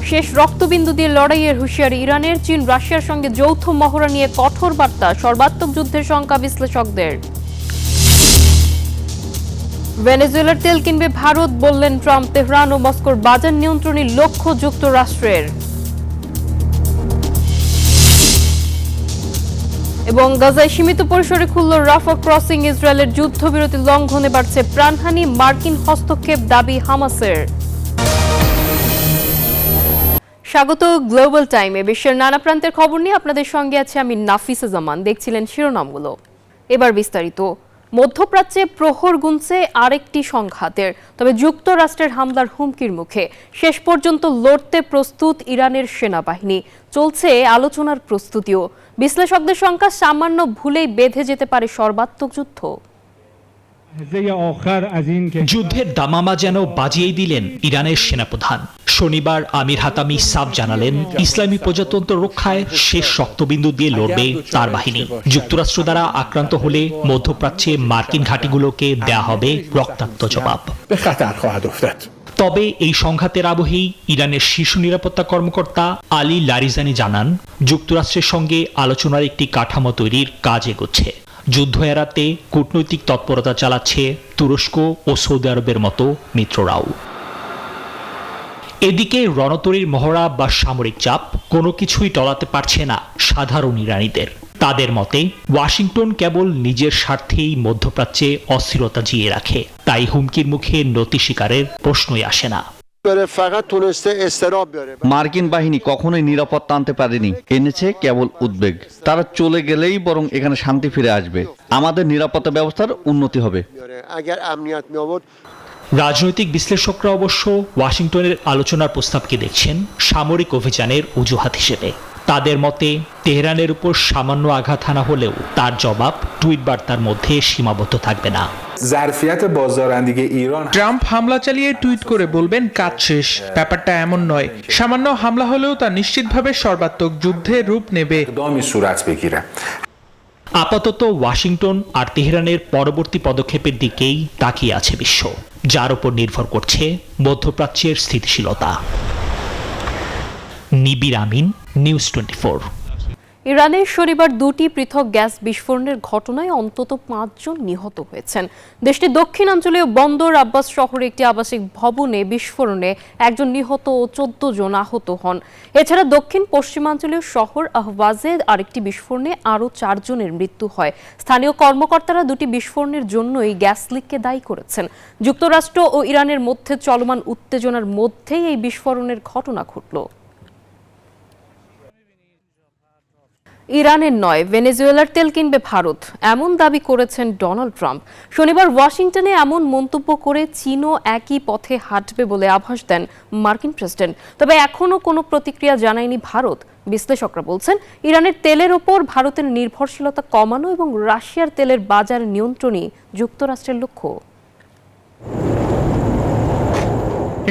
শেষ রক্তবিন্দু দিয়ে লড়াইয়ের হুঁশিয়ারি ইরানের। চীন রাশিয়ার সঙ্গে যৌথ মহড়া নিয়ে কঠোর বার্তা, সর্বাত্মক যুদ্ধের শঙ্কা বিশ্লেষকদের। ভেনেজুয়েলার তেল কিনবে ভারত, বললেন ট্রাম্প। তেহরান ও মস্কোর বাজার নিয়ন্ত্রণে লক্ষ্য যুক্তরাষ্ট্রের। এবং গাজায় সীমিত পরিসরে খুলল রাফা ক্রসিং। ইসরায়েলের যুদ্ধবিরতি লঙ্ঘনে বাড়ছে প্রাণহানি, মার্কিন হস্তক্ষেপ দাবি হামাসের। স্বাগত গ্লোবাল টাইমে। বিশ্বের নানা প্রান্তের খবর নিয়ে আপনাদের সঙ্গে আছে আমি নাফিসা জামান। দেখছিলেন শিরোনামগুলো, এবার বিস্তারিত। মধ্যপ্রাচ্যে প্রহর গুনছে আরেকটি সংঘাতের, তবে যুক্তরাষ্ট্রের হামলার হুমকির মুখে শেষ পর্যন্ত লড়তে প্রস্তুত ইরানের সেনাবাহিনী। চলছে আলোচনার প্রস্তুতিও। বিশ্লেষকদের সংখ্যা সামান্য ভুলেই বেঁধে যেতে পারে সর্বাত্মক যুদ্ধ। যুদ্ধের দামামা যেন বাজিয়ে দিলেন ইরানের সেনাপ্রধান। শনিবার আমির হাতামি সাফ জানালেন, ইসলামী প্রজাতন্ত্র রক্ষায় শেষ রক্তবিন্দু দিয়ে লড়বে তার বাহিনী। যুক্তরাষ্ট্র দ্বারা আক্রান্ত হলে মধ্যপ্রাচ্যে মার্কিন ঘাঁটিগুলোকে দেয়া হবে রক্তাক্ত জবাব। তবে এই সংঘাতের আবহেই ইরানের শীর্ষ নিরাপত্তা কর্মকর্তা আলী লারিজানি জানান, যুক্তরাষ্ট্রের সঙ্গে আলোচনার একটি কাঠামো তৈরির কাজ এগোচ্ছে। যুদ্ধ এড়াতে কূটনৈতিক তৎপরতা চালাচ্ছে তুরস্ক ও সৌদি আরবের মতো মিত্ররাও। এদিকে রণতরীর মহড়া বা সামরিক চাপ কোনো কিছুই টলাতে পারছে না সাধারণ ইরানিদের। তাদের মতে ওয়াশিংটন কেবল নিজের স্বার্থেই মধ্যপ্রাচ্যে অস্থিরতা জিয়ে রাখে, তাই হুমকির মুখে নতি স্বীকারের প্রশ্নই আসে না। মার্কিন বাহিনী কখনোই নিরাপত্তা আনতে পারেনি, এনেছে কেবল উদ্বেগ। তারা চলে গেলেই বরং এখানে শান্তি ফিরে আসবে, আমাদের নিরাপত্তা ব্যবস্থার উন্নতি হবে। রাজনৈতিক বিশ্লেষকরা অবশ্য ওয়াশিংটনের আলোচনার প্রস্তাবকে দেখছেন সামরিক অভিযানের অজুহাত হিসেবে। তাদের মতে তেহরানের উপর সামান্য আঘাত হানা হলেও তার জবাব টুইট বার্তার মধ্যে সীমাবদ্ধ থাকবে না। ট্রাম্প হামলা চালিয়ে টুইট করে বলবেন কাজ শেষ। ব্যাপারটা এমন নয়, সামান্য হামলা হলেও তা নিশ্চিতভাবে সর্বাত্মক যুদ্ধের রূপ নেবে। আপাতত ওয়াশিংটন আর তেহরানের পরবর্তী পদক্ষেপের দিকেই তাকিয়ে আছে বিশ্ব, যার উপর নির্ভর করছে মধ্যপ্রাচ্যের স্থিতিশীলতা। নিবির আমিন, নিউজ 24। ইরানে শনিবার দুটি পৃথক গ্যাস বিস্ফোরণের ঘটনায় অন্তত ৫ জন নিহত হয়েছেন। দেশটির দক্ষিণাঞ্চলীয় বন্দর আব্বাস শহরে একটি আবাসিক ভবনে বিস্ফোরণে একজন নিহত ও ১৪ জন আহত হন। এছাড়া দক্ষিণ পশ্চিমাঞ্চলীয় শহর আহওয়াজে আরেকটি বিস্ফোরণে আরও ৪ জনের মৃত্যু হয়। স্থানীয় কর্মকর্তারা দুটি বিস্ফোরণের জন্যই গ্যাস লিককে দায়ী করেছেন। যুক্তরাষ্ট্র ও ইরানের মধ্যে চলমান উত্তেজনার মধ্যেই এই বিস্ফোরণের ঘটনা ঘটল। ইরানের নয়, ভেনেজুয়েলার তেল কিনবে ভারত, এমন দাবি করেছেন ডোনাল্ড ট্রাম্প। শনিবার ওয়াশিংটনে এমন মন্তব্য করে চীনও একই পথে হাঁটবে বলে আভাস দেন মার্কিন প্রেসিডেন্ট। তবে এখনও কোনো প্রতিক্রিয়া জানায়নি ভারত। বিশ্লেষকরা বলছেন, ইরানের তেলের ওপর ভারতের নির্ভরশীলতা কমানো এবং রাশিয়ার তেলের বাজার নিয়ন্ত্রণই যুক্তরাষ্ট্রের লক্ষ্য।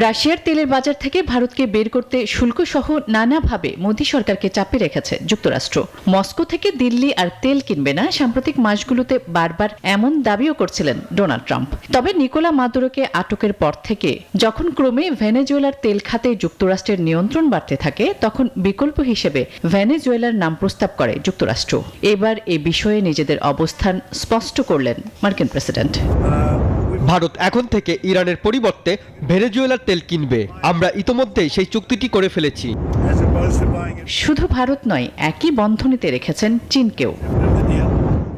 রাশিয়ার তেলের বাজার থেকে ভারতকে বের করতে শুল্ক সহ নানাভাবে মোদী সরকারকে চাপে রেখেছে যুক্তরাষ্ট্র। মস্কো থেকে দিল্লি আর তেল কিনবে না, সাম্প্রতিক মাসগুলোতে বারবার এমন দাবিও করছিলেন ডোনাল্ড ট্রাম্প। তবে নিকোলা মাদুরোকে আটকের পর থেকে যখন ক্রমে ভেনেজুয়েলার তেল খাতে যুক্তরাষ্ট্রের নিয়ন্ত্রণ বাড়তে থাকে, তখন বিকল্প হিসেবে ভেনেজুয়েলার নাম প্রস্তাব করে যুক্তরাষ্ট্র। এবার এ বিষয়ে নিজেদের অবস্থান স্পষ্ট করলেন মার্কিন প্রেসিডেন্ট। ভারত এখন থেকে ইরানের পরিবর্তে ভেনেজুয়েলার তেল কিনবে। আমরা ইতোমধ্যেই সেই চুক্তিটি করে ফেলেছি। শুধু ভারত নয়, একই বন্ধনীতে রেখেছেন চীনকেও।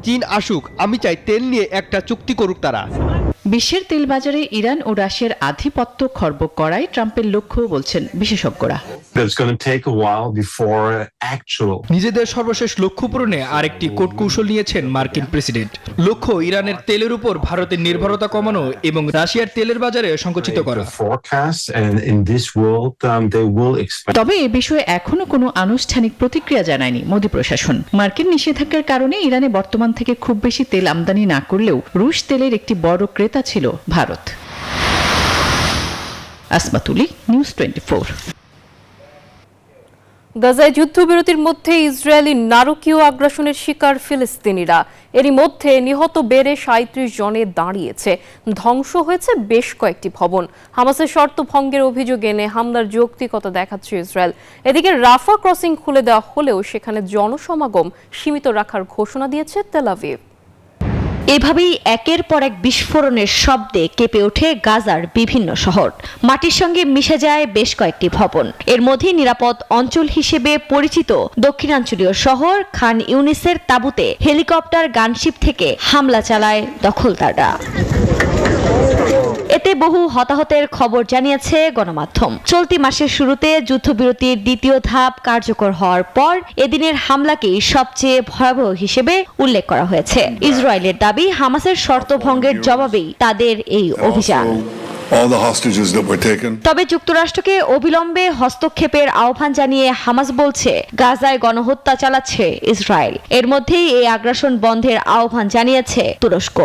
চীন আসুক, আমি চাই তেল নিয়ে একটা চুক্তি করুক তারা। বিশ্বের তেল বাজারে ইরান ও রাশিয়ার আধিপত্য খর্ব করাই ট্রাম্পের লক্ষ্য বলছেন বিশেষজ্ঞরা। নিজেদের সর্বশেষ লক্ষ্য পূরণে আরেকটি কূটকৌশল নিয়েছেন মার্কিন প্রেসিডেন্ট। লক্ষ্য ইরানের তেলের উপর ভারতের নির্ভরতা কমানো এবং রাশিয়ার তেলের বাজারে সংকুচিত করা। তবে এ বিষয়ে এখনো কোনো আনুষ্ঠানিক প্রতিক্রিয়া জানায়নি মোদী প্রশাসন। মার্কিন নিষেধাজ্ঞার কারণে ইরানে বর্তমান থেকে খুব বেশি তেল আমদানি না করলেও রুশ তেলের একটি বড় ক্রেতা ছিল ভারত। আসমাতুলি, নিউজ 24। গাজায় যুদ্ধবিরতির মধ্যে ইসরায়েলি নারকীয় আগ্রাসনের শিকার ফিলিস্তিনিরা। এরই মধ্যে নিহত বেড়ে ৩৭ জনে দাঁড়িয়েছে। ধ্বংস হয়েছে বেশ কয়েকটি ভবন। হামাসের শর্ত ভঙ্গের অভিযোগ এনে হামলার যৌক্তিকতা দেখাচ্ছে ইসরায়েল। এদিকে রাফা ক্রসিং খুলে দেওয়া হলেও সেখানে জনসমাগম সীমিত রাখার ঘোষণা দিয়েছে তেল আভিভ। এভাবেই একের পর এক বিস্ফোরণের শব্দে কেঁপে ওঠে গাজার বিভিন্ন শহর। মাটির সঙ্গে মিশে যায় বেশ কয়েকটি ভবন। এর মধ্যে নিরাপদ অঞ্চল হিসেবে পরিচিত দক্ষিণাঞ্চলীয় শহর খান ইউনিসের তাঁবুতে হেলিকপ্টার গানশিপ থেকে হামলা চালায় দখলদাররা। এতে বহু হতাহতের খবর জানিয়েছে গণমাধ্যম। চলতি মাসের শুরুতে যুদ্ধবিরতির দ্বিতীয় ধাপ কার্যকর হওয়ার পর এদিনের হামলাকেই সবচেয়ে ভয়াবহ হিসেবে উল্লেখ করা হয়েছে। ইসরায়েলের দাবি, হামাসের শর্ত ভঙ্গের জবাবেই তাদের এই অভিযান। তবে যুক্তরাষ্ট্রকে অবিলম্বে হস্তক্ষেপের আহ্বান জানিয়ে হামাস বলছে, গাজায় গণহত্যা চালাচ্ছে ইসরায়েল। এর মধ্যেই এই আগ্রাসন বন্ধের আহ্বান জানিয়েছে তুরস্ক।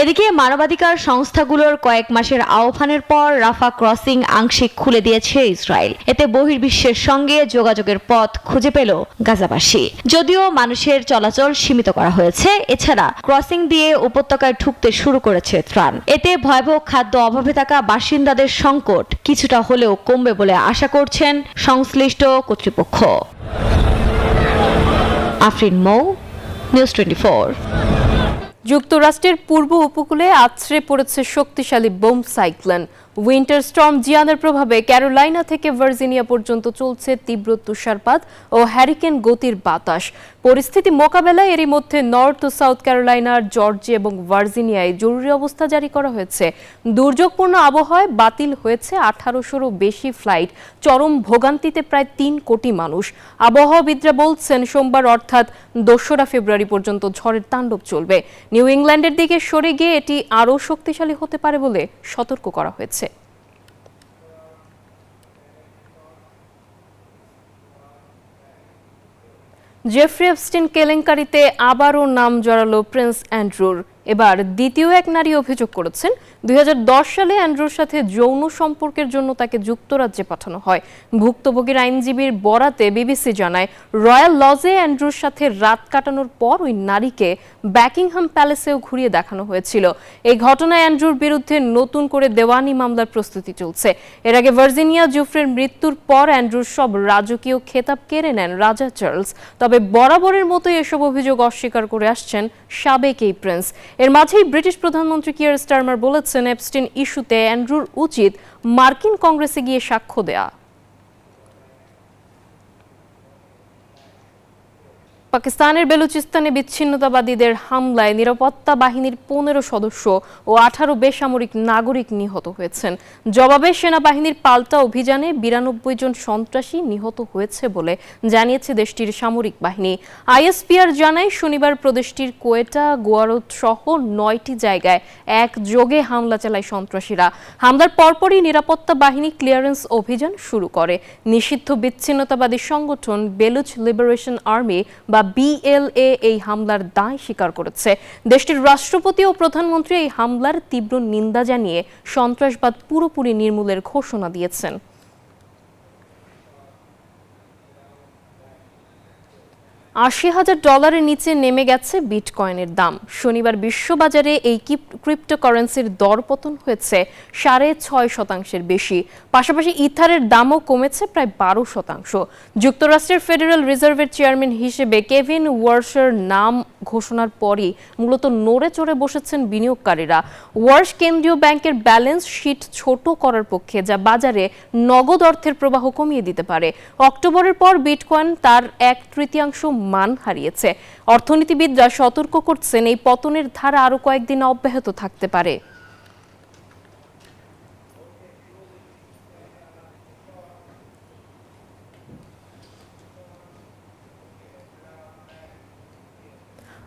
এদিকে মানবাধিকার সংস্থাগুলোর কয়েক মাসের আহ্বানের পর রাফা ক্রসিং আংশিক খুলে দিয়েছে ইসরায়েল। এতে বহির্বিশ্বের সঙ্গে যোগাযোগের পথ খুঁজে পেল গাজাবাসী। যদিও মানুষের চলাচল সীমিত করা হয়েছে, এছাড়া ক্রসিং দিয়ে উপত্যকায় ঢুকতে শুরু করেছে ত্রাণ। এতে ভয়াবহ খাদ্য অভাবে থাকা বাসিন্দাদের সংকট কিছুটা হলেও কমবে বলে আশা করছেন সংশ্লিষ্ট কর্তৃপক্ষ। আফরিন মৌ, নিউজ 24। যুক্তরাষ্ট্রের পূর্ব উপকূলে আছড়ে পড়েছে শক্তিশালী বোম সাইক্লোন। উইন্টার স্টর্ম জিয়ানের প্রভাবে ক্যারোলাইনা থেকে ভার্জিনিয়া পর্যন্ত চলছে তীব্র তুষারপাত ও হ্যারিকেন গতির বাতাস। পরিস্থিতি মোকাবেলায় এরই মধ্যে নর্থ ও সাউথ ক্যারোলাইনার, জর্জিয়া এবং ভার্জিনিয়ায় জরুরি অবস্থা জারি করা হয়েছে। দুর্যোগপূর্ণ আবহাওয়ায় বাতিল হয়েছে 1800-রও বেশি ফ্লাইট। চরম ভোগান্তিতে প্রায় 3 কোটি মানুষ। আবহাওয়াবিদরা বলছেন, সোমবার অর্থাৎ 2রা ফেব্রুয়ারি পর্যন্ত ঝড়ের তাণ্ডব চলবে। নিউ ইংল্যান্ডের দিকে সরে গিয়ে এটি আরও শক্তিশালী হতে পারে বলে সতর্ক করা হয়েছে। জেফ্রি এপস্টিন কেলেঙ্কারিতে আবারও নাম জড়ালো প্রিন্স অ্যান্ড্রুর। এবার দ্বিতীয় এক নারী অভিযোগ করেছেন, 2010 সালে অ্যান্ড্রুর সাথে যৌন সম্পর্কের জন্য তাকে যুক্তরাজ্যে পাঠানো হয়। ভুক্তভোগীর আইনজীবীর বরাতে বিবিসি জানায়, রয়্যাল লজে অ্যান্ড্রুর সাথে রাত কাটানোর পর ওই নারীকে ব্যাকিংহাম প্যালেসেও ঘুরিয়ে দেখানো হয়েছিল। এই ঘটনায় অ্যান্ড্রুর বিরুদ্ধে নতুন করে দেওয়ানি মামলার প্রস্তুতি চলছে। এর আগে ভার্জিনিয়া জুফ্রের মৃত্যুর পর অ্যান্ড্রুর সব রাজকীয় খেতাব কেড়ে নেন রাজা চার্লস। তবে বরাবরের মতোই এসব অভিযোগ অস্বীকার করে আসছেন সাবেক এই প্রিন্স। এর মাঝেই ব্রিটিশ প্রধানমন্ত্রী কিয়ার স্টারমার বলেছেন, এপস্টিন ইস্যুতে অ্যান্ড্রুর উচিত মার্কিন কংগ্রেসে গিয়ে সাক্ষ্য দেয়া। পাকিস্তানের বেলুচিস্তানে বিচ্ছিন্নতাবাদীদের হামলায় নিরাপত্তা বাহিনীর 15 সদস্য ও 18 বেসামরিক নাগরিক নিহত হয়েছেন। জবাবে সেনাবাহিনীর পাল্টা অভিযানে 92 জন সন্ত্রাসী নিহত হয়েছে বলে জানিয়েছে দেশটির সামরিক বাহিনী। আইএসপিআর জানায়, শনিবার প্রদেশটির কোয়েটা, গোয়ারত সহ 9টি জায়গায় একযোগে হামলা চালায় সন্ত্রাসীরা। হামলার পরপরই নিরাপত্তা বাহিনী ক্লিয়ারেন্স অভিযান শুরু করে। নিষিদ্ধ বিচ্ছিন্নতাবাদী সংগঠন বেলুচ লিবারেশন আর্মি বা BLA এই হামলার দায় স্বীকার করেছে। দেশটির রাষ্ট্রপতি ও প্রধানমন্ত্রী এই হামলার তীব্র নিন্দা জানিয়ে সন্ত্রাসবাদ পুরোপুরি নির্মূলের ঘোষণা দিয়েছেন। $80,000 নিচে নেমে গেছে বিটকয়েনের দাম। শনিবার বিশ্ববাজারে এই ক্রিপ্টোকারেন্সির দরপতন হয়েছে 6.5% বেশি। পাশাপাশি ইথারের দামও কমেছে প্রায় 12%। যুক্তরাষ্ট্রের ফেডারেল রিজার্ভের চেয়ারম্যান হিসেবে কেভিন ওয়ার্শের নাম ঘোষণার পরই মূলত নড়ে চড়ে বসেছেন বিনিয়োগকারীরা। ওয়ার্শ কেন্দ্রীয় ব্যাংকের ব্যালেন্স শিট ছোট করার পক্ষে, যা বাজারে নগদ অর্থের প্রবাহ কমিয়ে দিতে পারে। অক্টোবরের পর বিটকয়েন তার 1/3 মান হারিয়েছে। অর্থনীতিবিদরা সতর্ক করছেন, এই পতনের ধারা আরো কয়েকদিন অব্যাহত থাকতে পারে।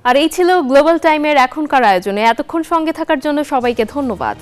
আর এই ছিল গ্লোবাল টাইমের এখনকার আয়োজনে। এতক্ষণ সঙ্গে থাকার জন্য সবাইকে ধন্যবাদ।